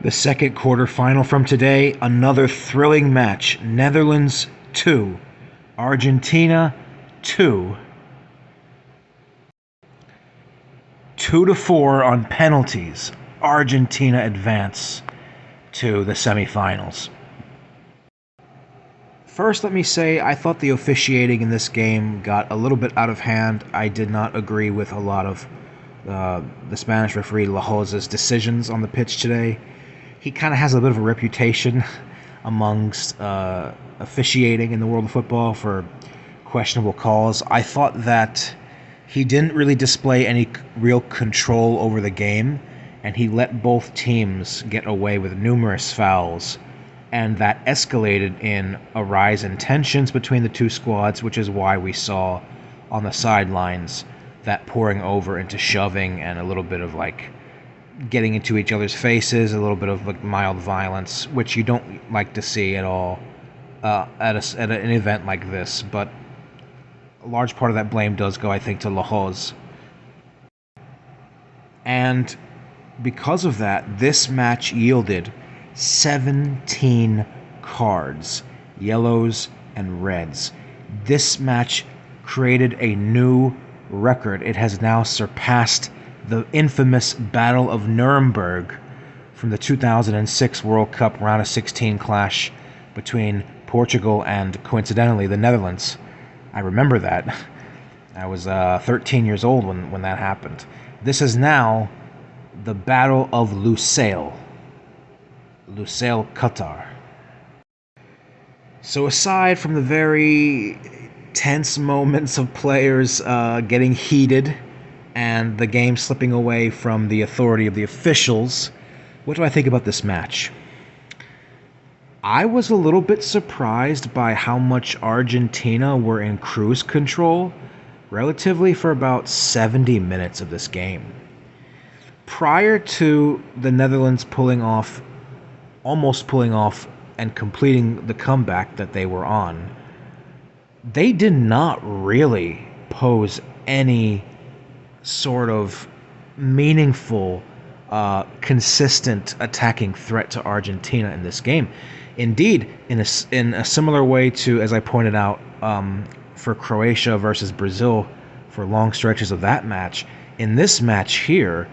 The second quarterfinal from today, another thrilling match. Netherlands 2, Argentina 2. 2-4 on penalties. Argentina advance to the semifinals. First, let me say I thought the officiating in this game got a little bit out of hand. I did not agree with a lot of the Spanish referee Lajosa's decisions on the pitch today. He kind of has a bit of a reputation amongst officiating in the world of football for questionable calls. I thought that he didn't really display any real control over the game, and he let both teams get away with numerous fouls, and that escalated in a rise in tensions between the two squads, which is why we saw on the sidelines that pouring over into shoving and a little bit of getting into each other's faces, a little bit of mild violence, which you don't like to see at all at an event like this. But a large part of that blame does go, I think, to Lahoz. And because of that, this match yielded 17 cards, yellows and reds. This match created a new record. It has now surpassed the infamous Battle of Nuremberg from the 2006 World Cup round of 16 clash between Portugal and, coincidentally, the Netherlands. I remember that. I was 13 years old when that happened. This is now the Battle of Lusail, Qatar. So aside from the very tense moments of players getting heated and the game slipping away from the authority of the officials, what do I think about this match? I was a little bit surprised by how much Argentina were in cruise control relatively for about 70 minutes of this game. Prior to the Netherlands almost pulling off and completing the comeback that they were on, they did not really pose any sort of meaningful, consistent attacking threat to Argentina in this game. Indeed, in a similar way to, as I pointed out, for Croatia versus Brazil for long stretches of that match, in this match here,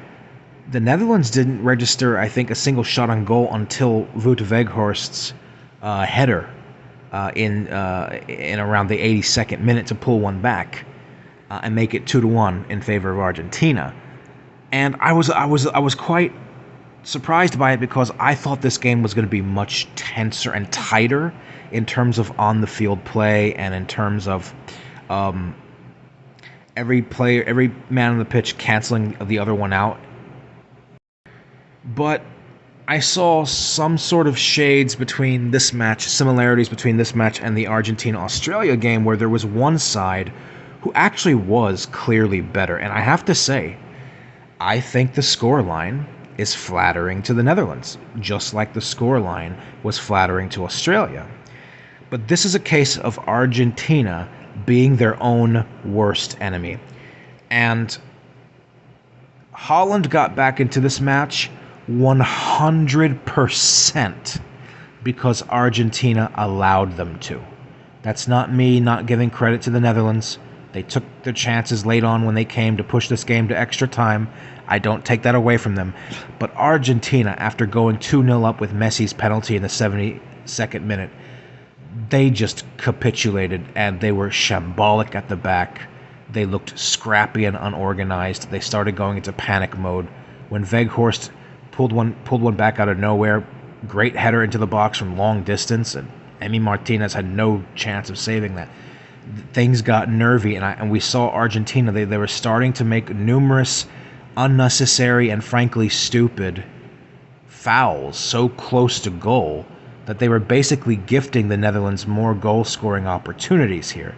the Netherlands didn't register, I think, a single shot on goal until Wout Weghorst's header in around the 82nd minute to pull one back and make it 2-1 in favor of Argentina. And I was quite surprised by it because I thought this game was going to be much tenser and tighter in terms of on the field play and in terms of every man on the pitch canceling the other one out. But I saw some sort of shades between this match, similarities between this match and the Argentina-Australia game, where there was one side who actually was clearly better. And I have to say, I think the scoreline is flattering to the Netherlands, just like the scoreline was flattering to Australia. But this is a case of Argentina being their own worst enemy. And Holland got back into this match 100% because Argentina allowed them to. That's not me not giving credit to the Netherlands. They took their chances late on when they came to push this game to extra time. I don't take that away from them. But Argentina, after going 2-0 up with Messi's penalty in the 72nd minute, they just capitulated and they were shambolic at the back. They looked scrappy and unorganized. They started going into panic mode. When Weghorst pulled one back out of nowhere, great header into the box from long distance, and Emi Martinez had no chance of saving that. Things got nervy, and we saw Argentina. They were starting to make numerous unnecessary and frankly stupid fouls so close to goal that they were basically gifting the Netherlands more goal-scoring opportunities here.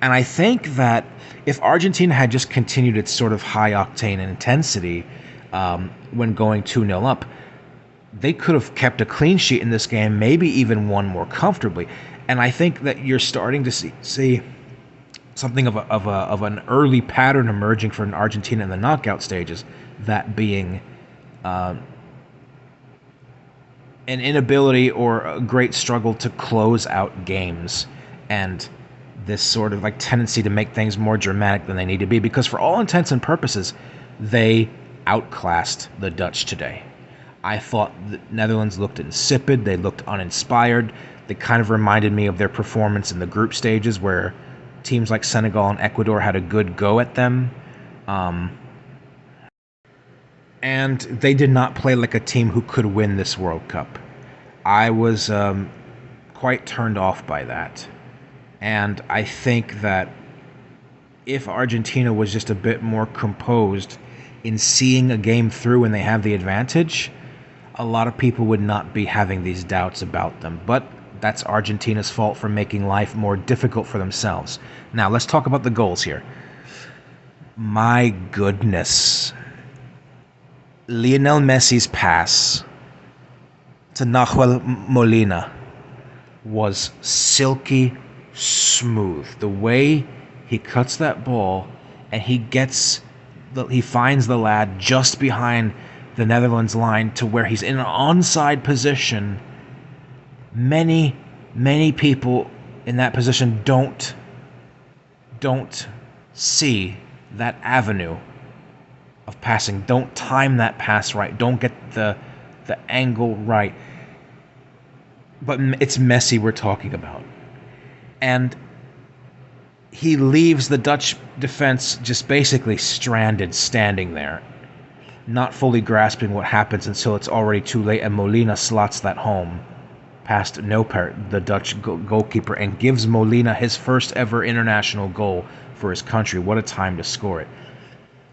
And I think that if Argentina had just continued its sort of high-octane intensity when going 2-0 up, they could have kept a clean sheet in this game, maybe even won more comfortably. And I think that you're starting to see something of an early pattern emerging for Argentina in the knockout stages, that being an inability or a great struggle to close out games, and this sort of like tendency to make things more dramatic than they need to be, because for all intents and purposes, they outclassed the Dutch today. I thought the Netherlands looked insipid, they looked uninspired. They kind of reminded me of their performance in the group stages where teams like Senegal and Ecuador had a good go at them. Um, and they did not play like a team who could win this World Cup. I was quite turned off by that. And I think that if Argentina was just a bit more composed in seeing a game through when they have the advantage, a lot of people would not be having these doubts about them. But that's Argentina's fault for making life more difficult for themselves. Now, let's talk about the goals here. My goodness. Lionel Messi's pass to Nahuel Molina was silky smooth. The way he cuts that ball and he finds the lad just behind the Netherlands line to where he's in an onside position. Many people in that position don't see that avenue of passing, don't time that pass right, don't get the angle right. But it's Messi we're talking about. And he leaves the Dutch defense just basically stranded, standing there, not fully grasping what happens until it's already too late, and Molina slots that home past Noppert, the Dutch goalkeeper, and gives Molina his first ever international goal for his country. What a time to score it.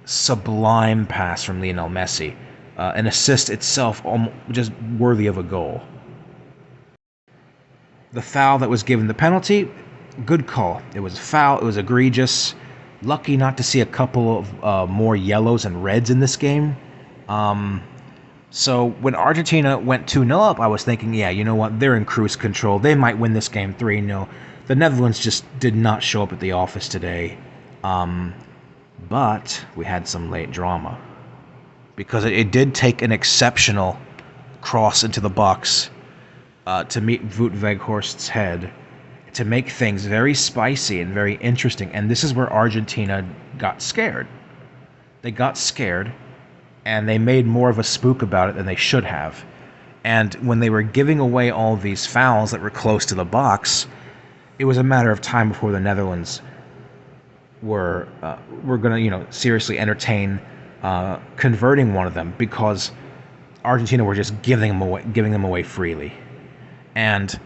Sublime pass from Lionel Messi. An assist itself just worthy of a goal. The foul that was given the penalty, good call. It was a foul. It was egregious. Lucky not to see a couple of more yellows and reds in this game. So when Argentina went 2-0 up, I was thinking, yeah, you know what? They're in cruise control. They might win this game 3-0. The Netherlands just did not show up at the office today. But we had some late drama. Because it did take an exceptional cross into the box to meet Wout Weghorst's head to make things very spicy and very interesting. And this is where Argentina got scared. They got scared, and they made more of a spook about it than they should have. And when they were giving away all these fouls that were close to the box, it was a matter of time before the Netherlands were going to, seriously entertain converting one of them, because Argentina were just giving them away freely. And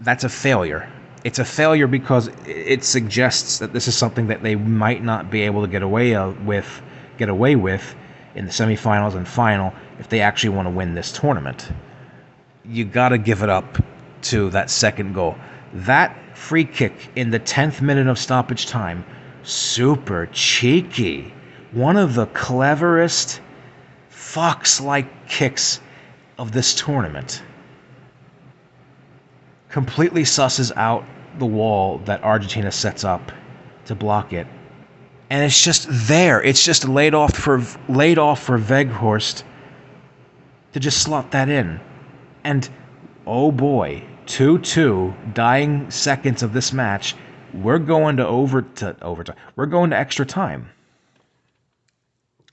that's a failure. It's a failure because it suggests that this is something that they might not be able to get away with in the semifinals and final if they actually want to win this tournament. You got to give it up to that second goal. That free kick in the 10th minute of stoppage time, super cheeky. One of the cleverest fox-like kicks of this tournament. Completely susses out the wall that Argentina sets up to block it. And it's just there. It's just laid off for Weghorst to just slot that in. And oh boy, 2-2, dying seconds of this match, we're going to overtime. We're going to extra time.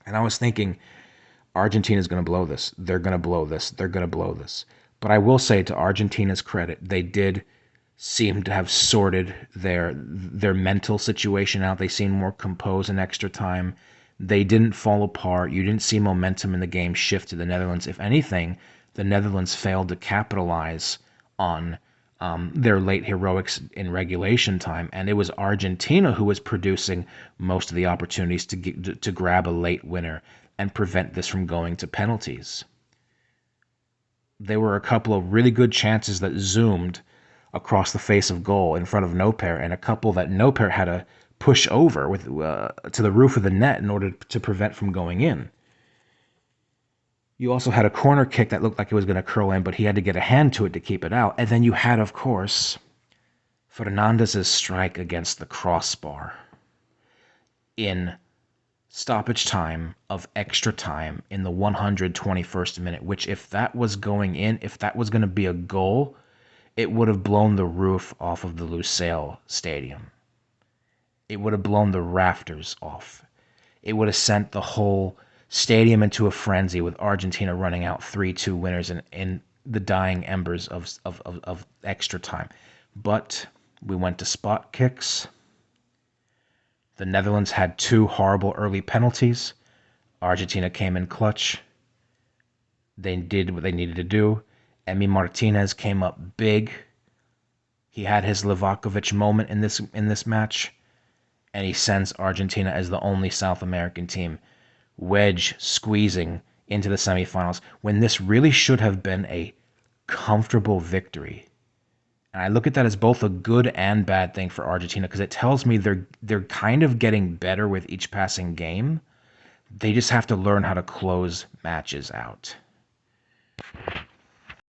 And I was thinking, Argentina's going to blow this. They're going to blow this. They're going to blow this. But I will say, to Argentina's credit, they did seem to have sorted their mental situation out. They seemed more composed in extra time. They didn't fall apart. You didn't see momentum in the game shift to the Netherlands. If anything, the Netherlands failed to capitalize on their late heroics in regulation time, and it was Argentina who was producing most of the opportunities to grab a late winner and prevent this from going to penalties. There were a couple of really good chances that zoomed across the face of goal in front of Noppert, and a couple that Noppert had to push over with to the roof of the net in order to prevent from going in. You also had a corner kick that looked like it was going to curl in, but he had to get a hand to it to keep it out. And then you had, of course, Fernandez's strike against the crossbar in stoppage time of extra time in the 121st minute, which if that was going in, if that was going to be a goal, it would have blown the roof off of the Lusail Stadium. It would have blown the rafters off. It would have sent the whole stadium into a frenzy with Argentina running out 3-2 winners in the dying embers of extra time. But we went to spot kicks. The Netherlands had two horrible early penalties. Argentina came in clutch. They did what they needed to do. Emi Martinez came up big. He had his Livakovic moment in this match, and he sends Argentina as the only South American team wedge squeezing into the semifinals when this really should have been a comfortable victory. And I look at that as both a good and bad thing for Argentina because it tells me they're kind of getting better with each passing game. They just have to learn how to close matches out.